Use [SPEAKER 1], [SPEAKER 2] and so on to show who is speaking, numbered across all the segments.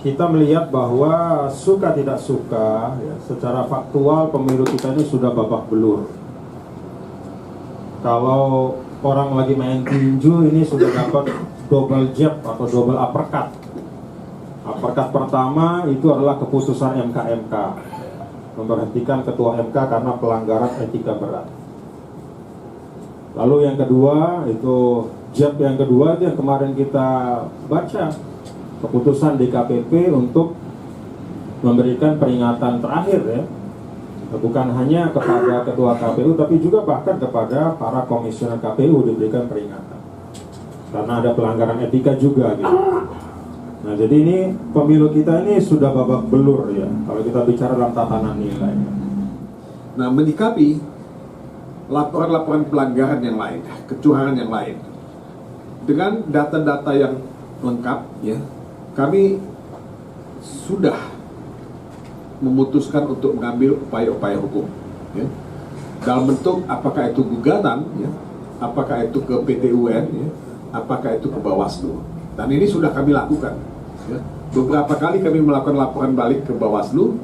[SPEAKER 1] kita melihat bahwa suka tidak suka, ya, secara faktual pemilu kita ini sudah babak belur. Kalau orang lagi main tinju ini sudah dapat double jab atau double uppercut. Uppercut pertama itu adalah keputusan MK memberhentikan ketua MK karena pelanggaran etika berat. Lalu yang kedua itu jab yang kedua itu yang kemarin kita baca, keputusan DKPP untuk memberikan peringatan terakhir, ya, bukan hanya kepada ketua KPU tapi juga bahkan kepada para komisioner KPU diberikan peringatan karena ada pelanggaran etika juga gitu. Nah, jadi ini pemilu kita ini sudah babak belur, ya, kalau kita bicara dalam tatanan nilai.
[SPEAKER 2] Nah, menyikapi laporan-laporan pelanggaran yang lain, kecurangan yang lain, dengan data-data yang lengkap, ya, kami sudah memutuskan untuk mengambil upaya-upaya hukum, ya, dalam bentuk apakah itu gugatan, ya, apakah itu ke PT UN, ya, apakah itu ke Bawaslu, dan ini sudah kami lakukan. Ya. Beberapa kali kami melakukan laporan balik ke Bawaslu,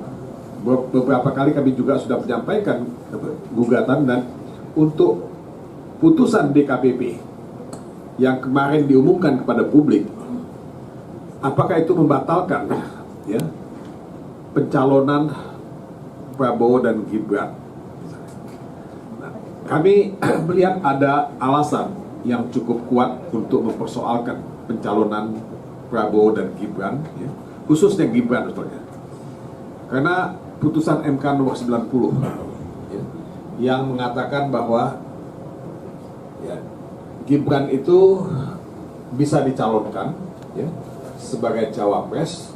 [SPEAKER 2] beberapa kali kami juga sudah menyampaikan gugatan, dan untuk putusan DKPP yang kemarin diumumkan kepada publik, apakah itu membatalkan, ya, pencalonan Prabowo dan Gibran. Nah, kami melihat ada alasan yang cukup kuat untuk mempersoalkan pencalonan Prabowo dan Gibran, ya, khususnya Gibran sebetulnya, karena putusan MK nomor 90, ya, yang mengatakan bahwa, ya, Gibran itu bisa dicalonkan, ya, sebagai cawapres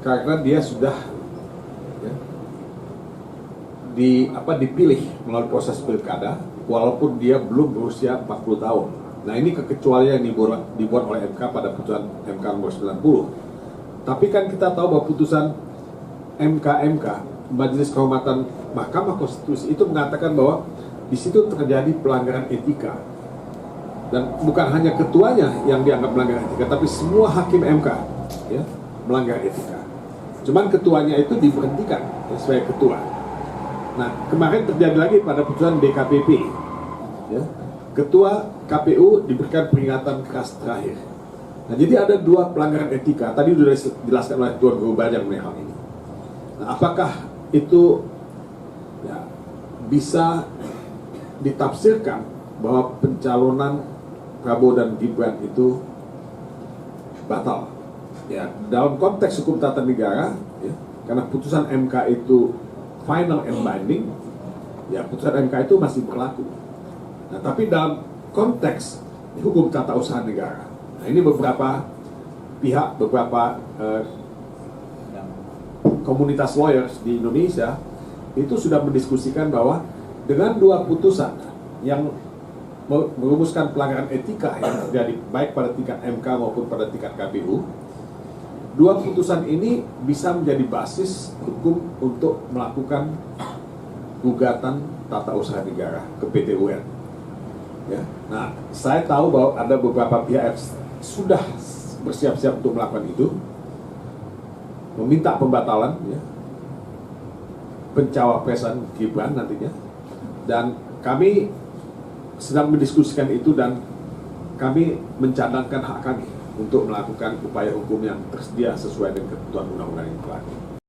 [SPEAKER 2] karena dia sudah, ya, dipilih melalui proses pilkada walaupun dia belum berusia 40 tahun. Nah, ini kekecualian yang dibuat oleh MK pada putusan MK nomor 90. Tapi kan kita tahu bahwa putusan MK Majelis Kehormatan Mahkamah Konstitusi itu mengatakan bahwa di situ terjadi pelanggaran etika. Dan bukan hanya ketuanya yang dianggap melanggar etika, tapi semua hakim MK, ya, melanggar etika. Cuman ketuanya itu diberhentikan, ya, sebagai ketua. Nah, kemarin terjadi lagi pada putusan DKPP, ya, ketua KPU diberikan peringatan keras terakhir. Nah, jadi ada dua pelanggaran etika. Tadi sudah dijelaskan oleh Tuan Guru Bajang mengenai hal ini. Nah, apakah itu, ya, bisa ditafsirkan bahwa pencalonan Prabowo dan Gibran itu batal? Ya, dalam konteks hukum tata negara, ya, karena putusan MK itu final and binding, ya, putusan MK itu masih berlaku. Nah, tapi dalam konteks hukum tata usaha negara, nah, ini beberapa pihak, beberapa komunitas lawyers di Indonesia itu sudah mendiskusikan bahwa dengan dua putusan yang merumuskan pelanggaran etika yang terjadi baik pada tingkat MK maupun pada tingkat KPU, dua putusan ini bisa menjadi basis hukum untuk melakukan gugatan tata usaha negara ke PT UN. Ya. Nah, saya tahu bahwa ada beberapa pihak yang sudah bersiap-siap untuk melakukan itu, meminta pembatalan, ya, pencawapresan Gibran nantinya, dan kami sedang mendiskusikan itu, dan kami mencadangkan hak kami untuk melakukan upaya hukum yang tersedia sesuai dengan ketentuan undang-undang yang berlaku.